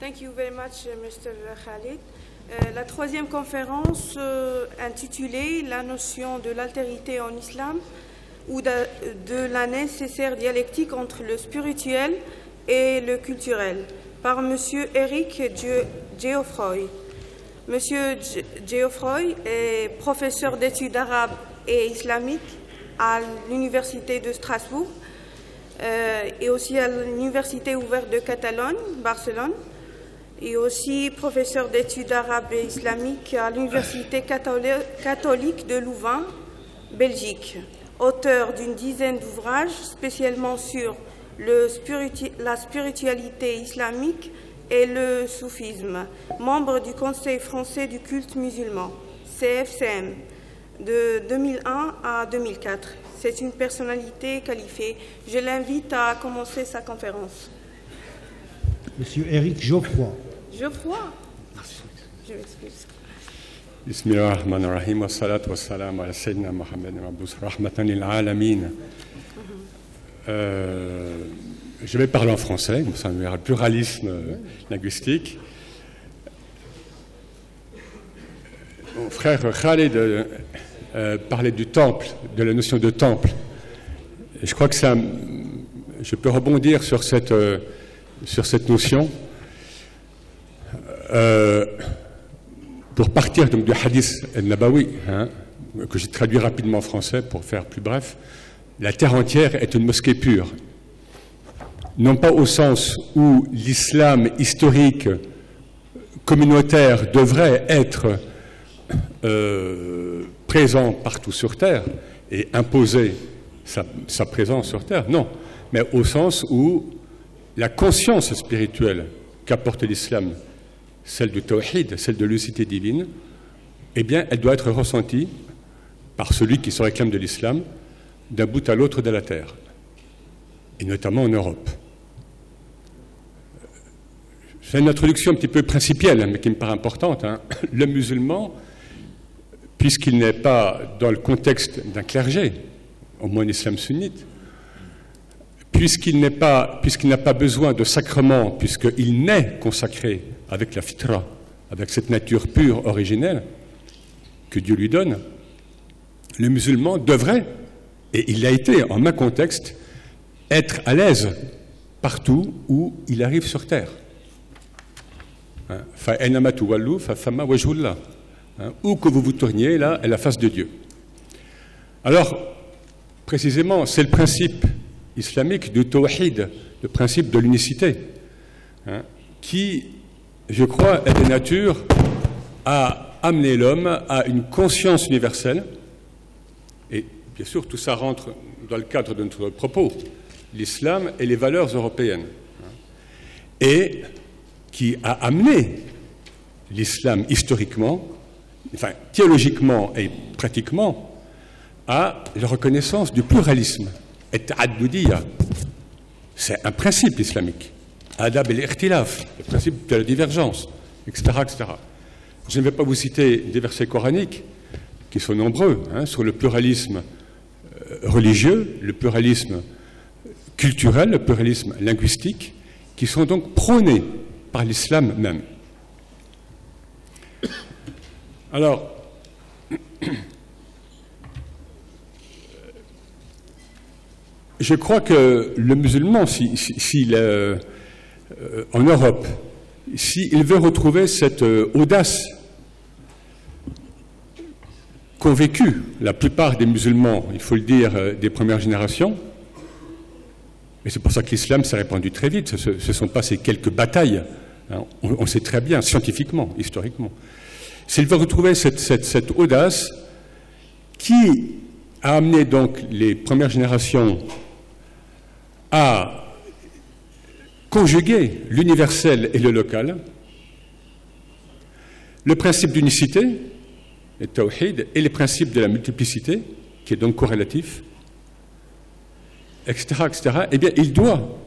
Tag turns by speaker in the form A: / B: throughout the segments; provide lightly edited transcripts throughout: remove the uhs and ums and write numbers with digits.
A: Thank you very much, Mr. Khalid. La troisième conférence intitulée « La notion de l'altérité en islam » ou de la nécessaire dialectique entre le spirituel et le culturel par M. Eric Geoffroy. M. Geoffroy est professeur d'études arabes et islamiques à l'Université de Strasbourg et aussi à l'Université ouverte de Catalogne, Barcelone, et aussi professeur d'études arabes et islamiques à l'Université catholique de Louvain, Belgique. Auteur d'une dizaine d'ouvrages spécialement sur la spiritualité islamique et le soufisme. Membre du Conseil français du culte musulman, CFCM, de 2001 à 2004. C'est une personnalité qualifiée. Je l'invite à commencer sa conférence.
B: Monsieur Eric Geoffroy.
A: Geoffroy. Je m'excuse.
C: Bismillahirrahmanirrahim. Wassalatu wassalamu ala sayyidina Muhammad mab'ous rahmatan lil alamin. Je vais parler en français, ça me verra le pluralisme linguistique. Mon frère Khalid parlait du temple, de la notion de temple. Et je crois que je peux rebondir sur cette notion. Pour partir donc du hadith al-Nabawi, que j'ai traduit rapidement en français pour faire plus bref, la terre entière est une mosquée pure. Non pas au sens où l'islam historique communautaire devrait être présent partout sur terre et imposer sa présence sur terre, non, mais au sens où la conscience spirituelle qu'apporte l'islam, celle du tawhid, celle de l'unicité divine, eh bien, elle doit être ressentie par celui qui se réclame de l'islam d'un bout à l'autre de la terre, et notamment en Europe. C'est une introduction un petit peu principielle, mais qui me paraît importante. Le musulman, puisqu'il n'est pas dans le contexte d'un clergé, au moins l'islam sunnite, puisqu'il n'a pas besoin de sacrement, puisqu'il naît consacré avec la fitra, avec cette nature pure, originelle, que Dieu lui donne, le musulman devrait, et il l'a été en un contexte, être à l'aise partout où il arrive sur terre. Où que vous vous tourniez, là est la face de Dieu. Alors, précisément, c'est le principe islamique du tawhid, le principe de l'unicité, qui, je crois, est de nature à amener l'homme à une conscience universelle. Et bien sûr, tout ça rentre dans le cadre de notre propos, l'islam et les valeurs européennes. Et qui a amené l'islam historiquement, enfin théologiquement et pratiquement, à la reconnaissance du pluralisme. Et ta'addudiyya, c'est un principe islamique. Adab el-ikhtilaf, le principe de la divergence, etc., etc. Je ne vais pas vous citer des versets coraniques, qui sont nombreux, sur le pluralisme religieux, le pluralisme culturel, le pluralisme linguistique, qui sont donc prônés par l'islam même. Alors, je crois que le musulman, en Europe, s'il veut retrouver cette audace qu'ont vécu la plupart des musulmans, il faut le dire, des premières générations, et c'est pour ça que l'islam s'est répandu très vite, ce ne sont pas ces quelques batailles, on sait très bien, scientifiquement, historiquement. S'il veut retrouver cette audace qui a amené donc les premières générations à conjuguer l'universel et le local, le principe d'unicité, le tawhid, et les principes de la multiplicité, qui est donc corrélatif, etc., etc., eh bien, il doit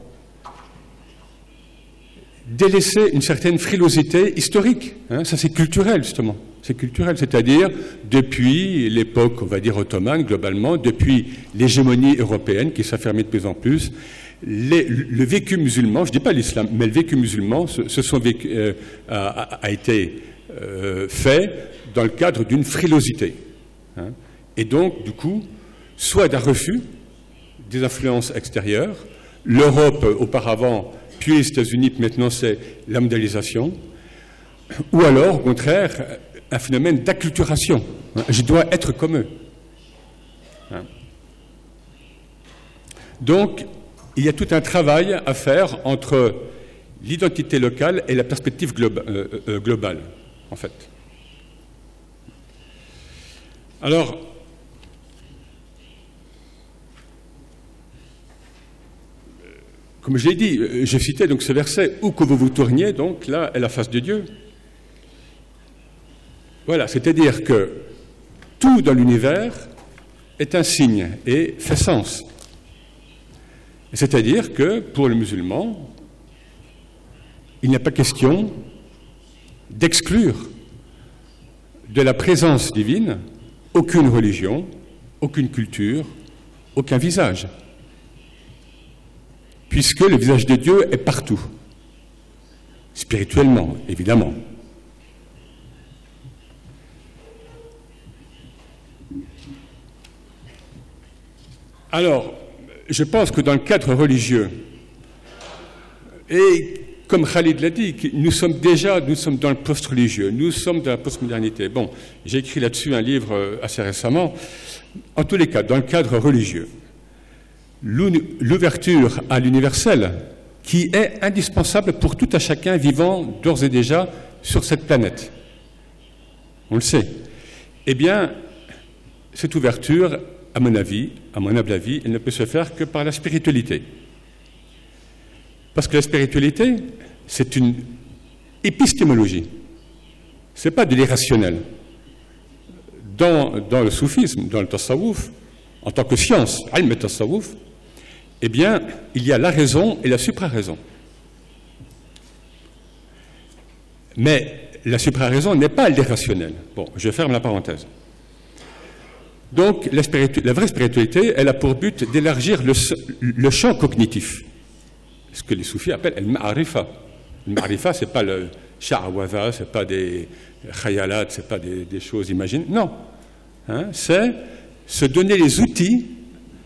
C: délaisser une certaine frilosité historique. Ça, c'est culturel, justement. C'est culturel, c'est-à-dire depuis l'époque, on va dire, ottomane, globalement, depuis l'hégémonie européenne qui s'affirmait de plus en plus, le vécu musulman, je ne dis pas l'islam, mais le vécu musulman a été fait dans le cadre d'une frilosité. Hein. Et donc, du coup, soit d'un refus des influences extérieures, l'Europe auparavant, puis les États-Unis, maintenant c'est la mondialisation, ou alors, au contraire, un phénomène d'acculturation. Hein. Je dois être comme eux. Hein. Donc, il y a tout un travail à faire entre l'identité locale et la perspective globale, en fait. Alors, comme je l'ai dit, j'ai cité donc ce verset, où que vous vous tourniez, donc là est la face de Dieu. Voilà, c'est-à-dire que tout dans l'univers est un signe et fait sens. C'est-à-dire que pour le musulman, il n'y a pas question d'exclure de la présence divine aucune religion, aucune culture, aucun visage. Puisque le visage de Dieu est partout, spirituellement, évidemment. Alors, je pense que dans le cadre religieux, et comme Khalid l'a dit, nous sommes dans le post-religieux, nous sommes dans la post-modernité. Bon, j'ai écrit là-dessus un livre assez récemment. En tous les cas, dans le cadre religieux, l'ouverture à l'universel, qui est indispensable pour tout à chacun vivant d'ores et déjà sur cette planète. On le sait. Eh bien, cette ouverture, à mon humble avis, elle ne peut se faire que par la spiritualité. Parce que la spiritualité, c'est une épistémologie. Ce n'est pas de l'irrationnel. Dans le soufisme, dans le tasawwuf, en tant que science, al tasawwuf, eh bien, il y a la raison et la supra-raison. Mais la supra-raison n'est pas l'irrationnel. Bon, je ferme la parenthèse. Donc, la vraie spiritualité, elle a pour but d'élargir le champ cognitif. Ce que les soufis appellent le ma'arifa. Le ma'arifa, ce n'est pas le sha'awaza, ce n'est pas des khayalat, ce n'est pas des choses imaginaires. Non. Hein, c'est se donner les outils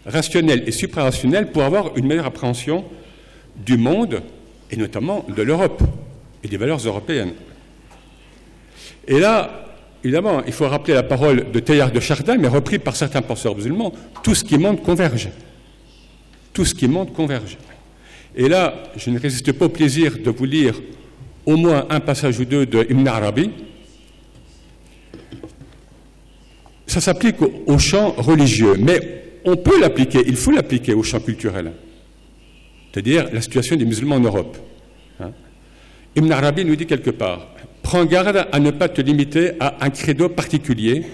C: rationnels et suprarationnels pour avoir une meilleure appréhension du monde, et notamment de l'Europe et des valeurs européennes. Et là, évidemment, il faut rappeler la parole de Teilhard de Chardin, mais repris par certains penseurs musulmans, tout ce qui monte converge. Tout ce qui monte converge. Et là, je ne résiste pas au plaisir de vous lire au moins un passage ou deux de Ibn Arabi. Ça s'applique au champ religieux, mais on peut l'appliquer, il faut l'appliquer au champ culturel, c'est-à-dire la situation des musulmans en Europe. Hein? Ibn Arabi nous dit quelque part, prends garde à ne pas te limiter à un credo particulier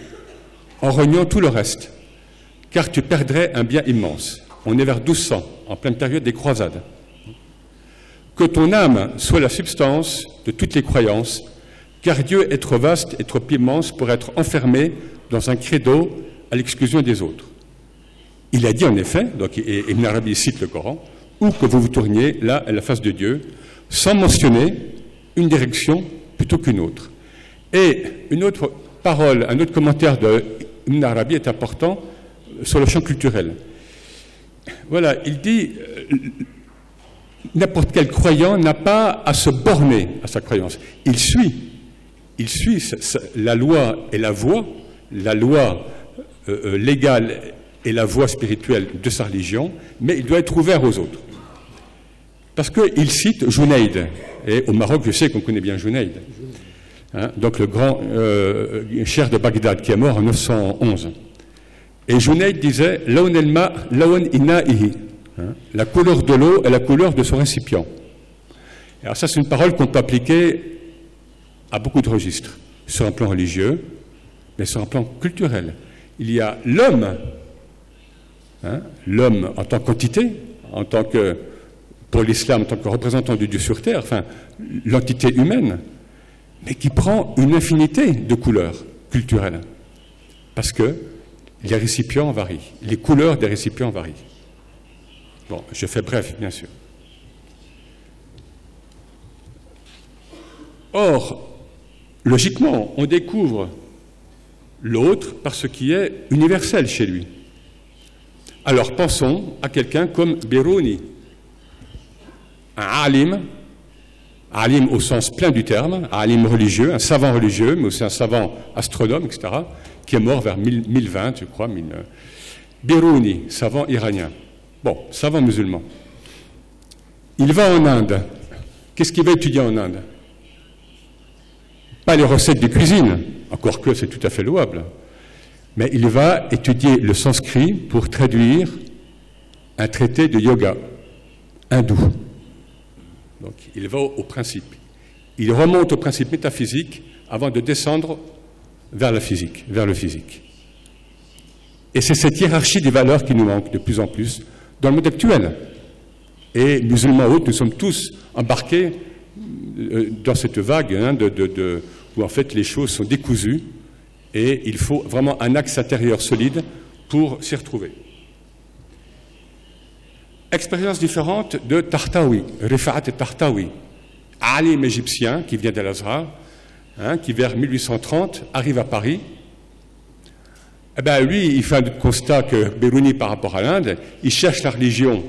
C: en reniant tout le reste, car tu perdrais un bien immense. On est vers 1200, en pleine période des croisades. Que ton âme soit la substance de toutes les croyances, car Dieu est trop vaste et trop immense pour être enfermé dans un credo à l'exclusion des autres. Il a dit en effet, donc Ibn Arabi cite le Coran, où que vous vous tourniez, là est la face de Dieu, sans mentionner une direction plutôt qu'une autre. Et une autre parole, un autre commentaire de Ibn Arabi est important sur le champ culturel. Voilà, il dit n'importe quel croyant n'a pas à se borner à sa croyance. Il suit la loi et la voie, la loi légale et la voie spirituelle de sa religion, mais il doit être ouvert aux autres. Parce qu'il cite Junayd, et au Maroc, je sais qu'on connaît bien Junayd, hein, donc le grand cheikh de Bagdad, qui est mort en 911. Et Junayd disait « Lawn el-ma, lawn ina'ihi » la couleur de l'eau est la couleur de son récipient. Et alors ça, c'est une parole qu'on peut appliquer à beaucoup de registres, sur un plan religieux, mais sur un plan culturel. Il y a l'homme, hein, l'homme en tant qu'entité, en tant que, pour l'islam, en tant que représentant de Dieu sur terre, enfin, l'entité humaine, mais qui prend une infinité de couleurs culturelles, parce que les récipients varient, les couleurs des récipients varient. Bon, je fais bref, bien sûr. Or, logiquement, on découvre l'autre par ce qui est universel chez lui. Alors pensons à quelqu'un comme Biruni, un alim au sens plein du terme, un alim religieux, un savant religieux, mais aussi un savant astronome, etc., qui est mort vers 1020, je crois. Biruni, savant iranien. Bon, savant musulman. Il va en Inde. Qu'est-ce qu'il va étudier en Inde? Pas les recettes de cuisine, encore que c'est tout à fait louable, mais il va étudier le sanskrit pour traduire un traité de yoga hindou. Donc il va au principe. Il remonte au principe métaphysique avant de descendre vers la physique, vers le physique. Et c'est cette hiérarchie des valeurs qui nous manque de plus en plus dans le monde actuel. Et musulmans autres, nous sommes tous embarqués dans cette vague où en fait les choses sont décousues et il faut vraiment un axe intérieur solide pour s'y retrouver. Expérience différente de Tartawi, Rifat Tartawi, alim égyptien qui vient d'Al-Azhar, qui vers 1830 arrive à Paris. Eh bien, lui, il fait un constat que Biruni par rapport à l'Inde, il cherche la religion,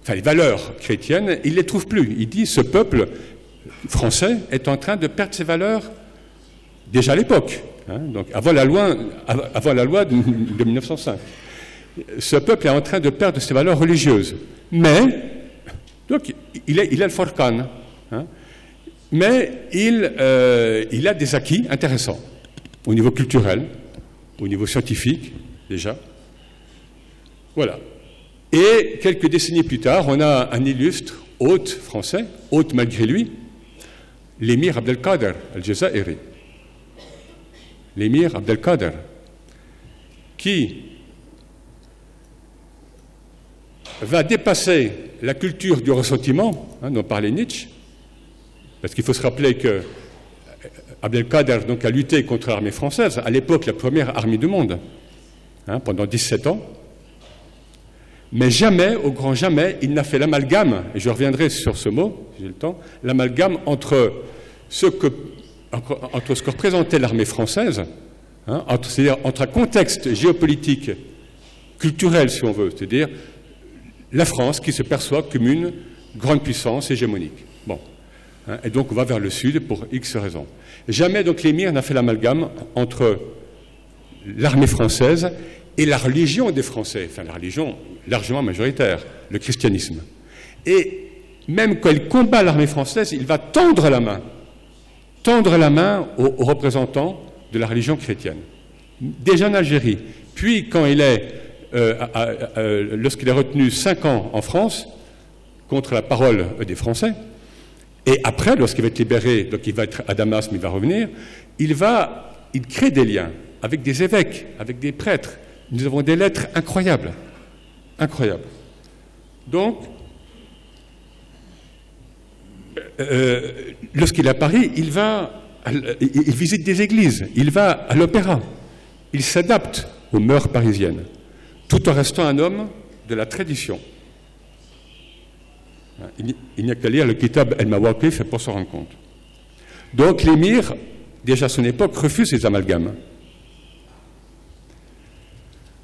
C: enfin les valeurs chrétiennes, il ne les trouve plus. Il dit ce peuple français est en train de perdre ses valeurs déjà à l'époque, donc avant la loi de 1905. Ce peuple est en train de perdre ses valeurs religieuses. Mais, donc, il a le Forcan, mais il a des acquis intéressants au niveau culturel, au niveau scientifique, déjà. Voilà. Et quelques décennies plus tard, on a un illustre hôte français, hôte malgré lui, l'émir Abdelkader al-Jazairi. L'émir Abdelkader, qui va dépasser la culture du ressentiment, dont parlait Nietzsche, parce qu'il faut se rappeler que Abdelkader donc, a lutté contre l'armée française, à l'époque la première armée du monde, pendant 17 ans, mais jamais, au grand jamais, il n'a fait l'amalgame, et je reviendrai sur ce mot, si j'ai le temps, l'amalgame entre ce que représentait l'armée française, c'est-à-dire entre un contexte géopolitique, culturel si on veut, c'est-à-dire la France qui se perçoit comme une grande puissance hégémonique. Bon. Et donc on va vers le sud pour X raisons. Jamais donc l'émir n'a fait l'amalgame entre l'armée française et la religion des Français, enfin la religion largement majoritaire, le christianisme. Et même quand il combat l'armée française, il va tendre la main aux représentants de la religion chrétienne. Déjà en Algérie, puis quand il est, lorsqu'il est retenu 5 ans en France, contre la parole des Français, et après, lorsqu'il va être libéré, donc il va être à Damas, mais il va revenir, il crée des liens avec des évêques, avec des prêtres. Nous avons des lettres incroyables. Incroyables. Donc, lorsqu'il est à Paris, il visite des églises, il va à l'opéra, il s'adapte aux mœurs parisiennes, tout en restant un homme de la tradition. Il n'y a qu'à lire le Kitab el-Mawaqif pour s'en rendre compte. Donc l'émir, déjà à son époque, refuse ces amalgames.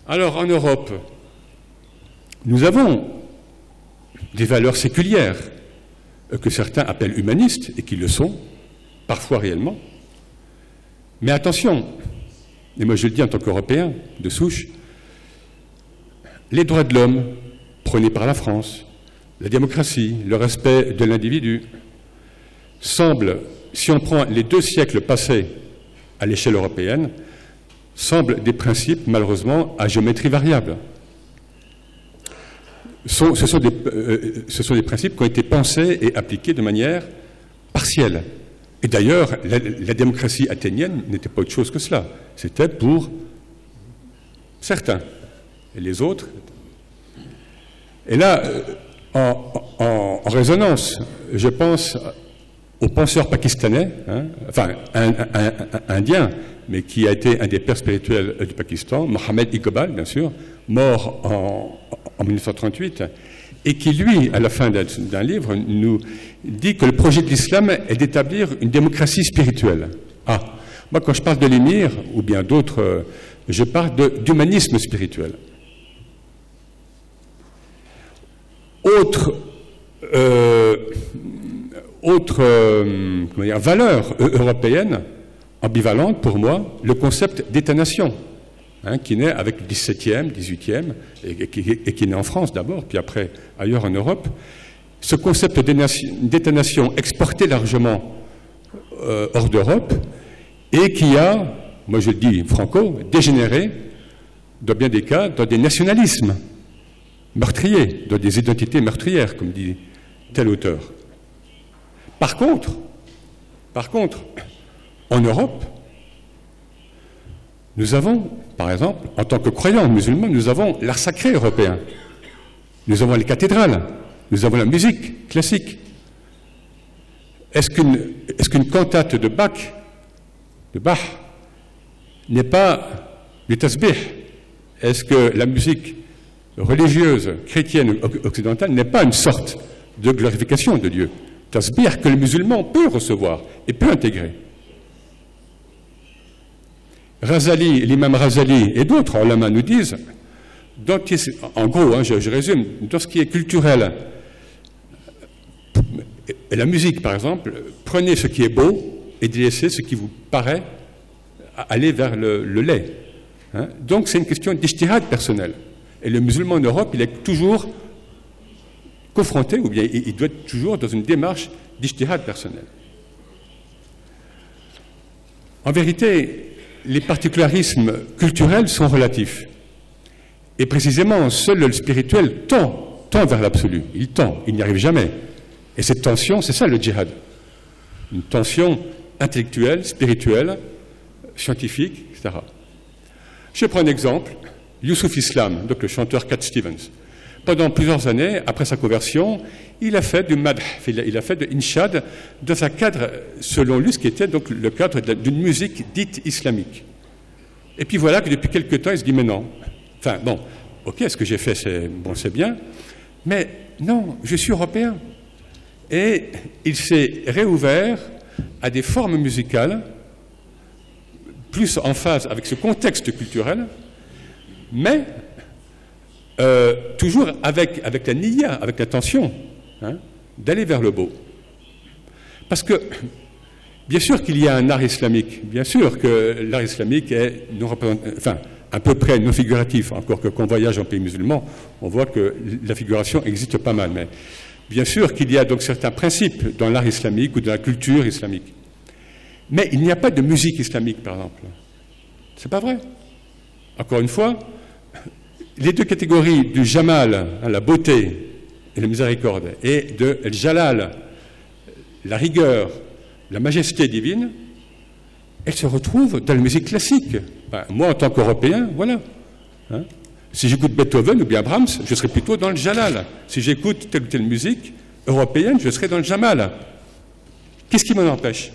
C: Alors en Europe, nous avons des valeurs séculières que certains appellent humanistes, et qui le sont, parfois réellement. Mais attention, et moi je le dis en tant qu'Européen de souche, les droits de l'homme prônés par la France, la démocratie, le respect de l'individu, semblent, si on prend les 2 siècles passés à l'échelle européenne, semblent des principes, malheureusement, à géométrie variable. Ce sont des principes qui ont été pensés et appliqués de manière partielle. Et d'ailleurs, la démocratie athénienne n'était pas autre chose que cela. C'était pour certains. Et les autres... Et là, en résonance, je pense au penseur pakistanais, enfin indien, mais qui a été un des pères spirituels du Pakistan, Mohammed Iqbal, bien sûr, mort en 1938, et qui, lui, à la fin d'un livre, nous dit que le projet de l'islam est d'établir une démocratie spirituelle. Ah, moi, quand je parle de l'émir, ou bien d'autres, je parle d'humanisme spirituel. Autre valeur européenne, ambivalente pour moi, le concept d'État-nation, qui naît avec le XVIIe, XVIIIe, et qui naît en France d'abord, puis après ailleurs en Europe. Ce concept d'État-nation exporté largement hors d'Europe, et qui a, moi je le dis franco, dégénéré, dans bien des cas, dans des nationalismes meurtriers, dans des identités meurtrières, comme dit tel auteur. Par contre, en Europe, nous avons, par exemple, en tant que croyants musulmans, nous avons l'art sacré européen. Nous avons les cathédrales, nous avons la musique classique. Est-ce qu'une cantate de Bach n'est pas le tasbih? Est-ce que la musique religieuse, chrétienne ou occidentale n'est pas une sorte de glorification de Dieu? Tasbih que le musulman peut recevoir et peut intégrer. Razali, l'imam Razali et d'autres ulama nous disent, en gros, je résume, dans ce qui est culturel, et la musique par exemple, prenez ce qui est beau et délaissez ce qui vous paraît aller vers le laid. Donc c'est une question d'ijtihad personnel. Et le musulman en Europe, il est toujours confronté, ou bien il doit être toujours dans une démarche d'ijtihad personnel. En vérité, les particularismes culturels sont relatifs. Et précisément, seul le spirituel tend vers l'absolu. Il n'y arrive jamais. Et cette tension, c'est ça le djihad. Une tension intellectuelle, spirituelle, scientifique, etc. Je prends un exemple. Youssouf Islam, donc le chanteur Cat Stevens. Pendant plusieurs années, après sa conversion, il a fait du madh, il a fait de inshad dans un cadre, selon lui, ce qui était donc le cadre d'une musique dite islamique. Et puis voilà que depuis quelque temps, il se dit, mais non. Enfin, bon, ok, ce que j'ai fait, c'est bien, mais non, je suis européen. Et il s'est réouvert à des formes musicales plus en phase avec ce contexte culturel, mais toujours avec la niya, avec l'intention d'aller vers le beau. Parce que, bien sûr qu'il y a un art islamique, bien sûr que l'art islamique est à peu près non figuratif, encore que quand on voyage en pays musulman, on voit que la figuration existe pas mal. Mais bien sûr qu'il y a donc certains principes dans l'art islamique ou dans la culture islamique. Mais il n'y a pas de musique islamique, par exemple. C'est pas vrai. Encore une fois, les deux catégories du jamal, la beauté et la miséricorde, et de jalal, la rigueur, la majesté divine, elles se retrouvent dans la musique classique. Moi, en tant qu'Européen, voilà. Si j'écoute Beethoven ou bien Brahms, je serai plutôt dans le jalal. Si j'écoute telle ou telle musique européenne, je serai dans le jamal. Qu'est-ce qui m'en empêche?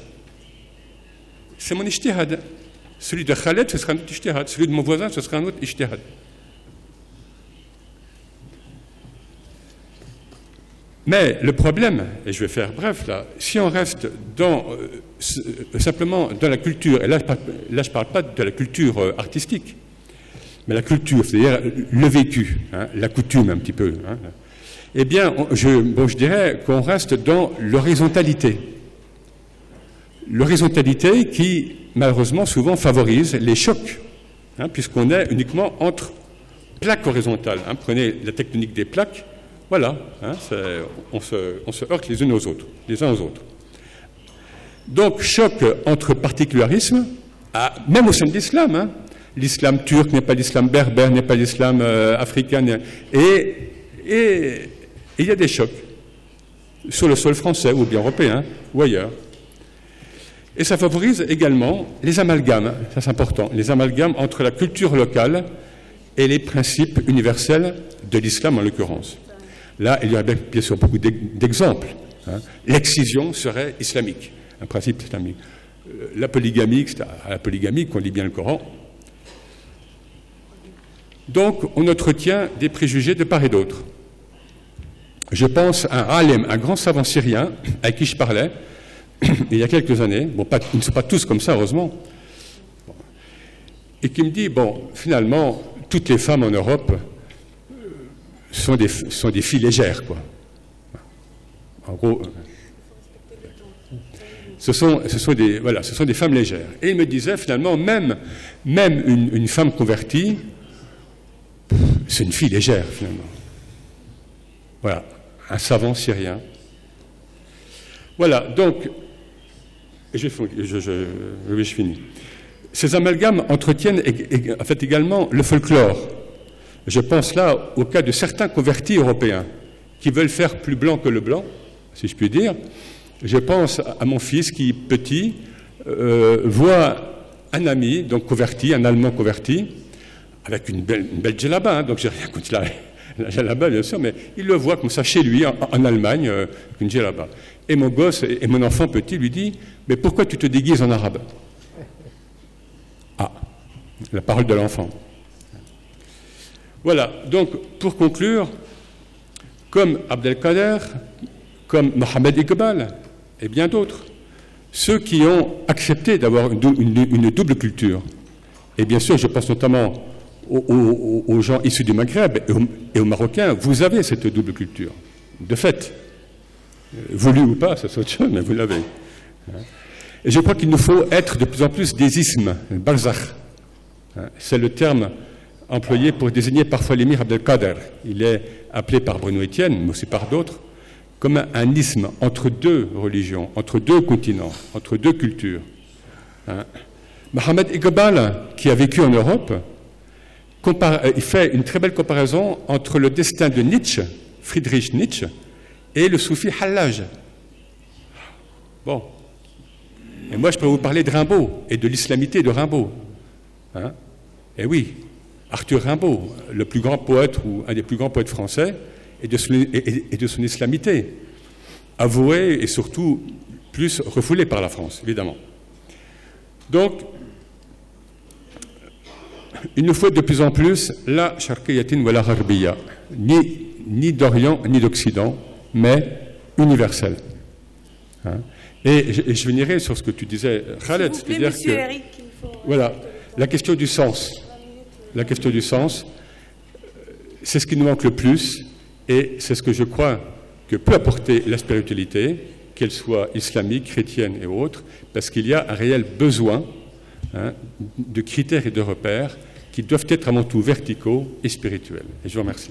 C: C'est mon ijtihad. Celui de Khaled, ce sera un autre ijtihad. Celui de mon voisin, ce sera un autre ijtihad. Mais le problème, et je vais faire bref là, si on reste simplement dans la culture, et là je ne parle pas de la culture artistique, mais la culture, c'est-à-dire le vécu, la coutume un petit peu, eh bien, je dirais qu'on reste dans l'horizontalité. L'horizontalité qui, malheureusement, souvent favorise les chocs, puisqu'on est uniquement entre plaques horizontales. Prenez la tectonique des plaques, voilà, on se heurte les uns aux autres. Donc, choc entre particularismes, même au sein de l'islam. L'islam turc n'est pas l'islam berbère, n'est pas l'islam africain. Et il y a des chocs sur le sol français, ou bien européen, ou ailleurs. Et ça favorise également les amalgames, ça c'est important, les amalgames entre la culture locale et les principes universels de l'islam en l'occurrence. Là, il y a bien sûr beaucoup d'exemples. L'excision serait islamique, un principe islamique. La polygamie qu'on lit bien le Coran. Donc, on entretient des préjugés de part et d'autre. je pense à un alim, un grand savant syrien, avec qui je parlais, il y a quelques années, bon, ils ne sont pas tous comme ça, heureusement, et qui me dit, bon, finalement, toutes les femmes en Europe sont des filles légères, quoi. En gros, ce sont des femmes légères. Et il me disait, finalement, même une femme convertie, c'est une fille légère, finalement. Voilà, un savant syrien. Voilà, donc, je finis. Ces amalgames entretiennent en fait également le folklore. Je pense là au cas de certains convertis européens qui veulent faire plus blanc que le blanc, si je puis dire. Je pense à mon fils qui, petit, voit un ami, donc converti, un Allemand converti, avec une belle djellaba, hein, donc j'ai rien contre la djellaba, bien sûr, mais il le voit comme ça chez lui, en Allemagne, une djellaba. Et mon gosse, et mon enfant petit lui dit, mais pourquoi tu te déguises en arabe? Ah, la parole de l'enfant. Voilà, donc pour conclure, comme Abdelkader, comme Mohamed Iqbal et bien d'autres, ceux qui ont accepté d'avoir une double culture, et bien sûr je pense notamment aux gens issus du Maghreb et aux Marocains, vous avez cette double culture, de fait, voulu ou pas, ça c'est autre chose, mais vous l'avez. Et je crois qu'il nous faut être de plus en plus des ismes, barzakh. C'est le terme employé pour désigner parfois l'émir Abdelkader. Il est appelé par Bruno Etienne, mais aussi par d'autres, comme un isme entre deux religions, entre deux continents, entre deux cultures. Mohamed Iqbal, qui a vécu en Europe, il fait une très belle comparaison entre le destin de Nietzsche, Friedrich Nietzsche, et le soufi Hallaj. Bon. Et moi, je peux vous parler de Rimbaud et de l'islamité de Rimbaud. Et oui, Arthur Rimbaud, le plus grand poète ou un des plus grands poètes français, et de son islamité, avouée et surtout plus refoulée par la France, évidemment. Donc, il nous faut de plus en plus la sharqiyatin wa la gharbiya, ni d'Orient ni d'Occident, mais universelle. Et je finirai sur ce que tu disais, Khaled, c'est-à-dire que, voilà, la question du sens. La question du sens, c'est ce qui nous manque le plus, et c'est ce que je crois que peut apporter la spiritualité, qu'elle soit islamique, chrétienne et autre, parce qu'il y a un réel besoin de critères et de repères qui doivent être avant tout verticaux et spirituels. Et je vous remercie.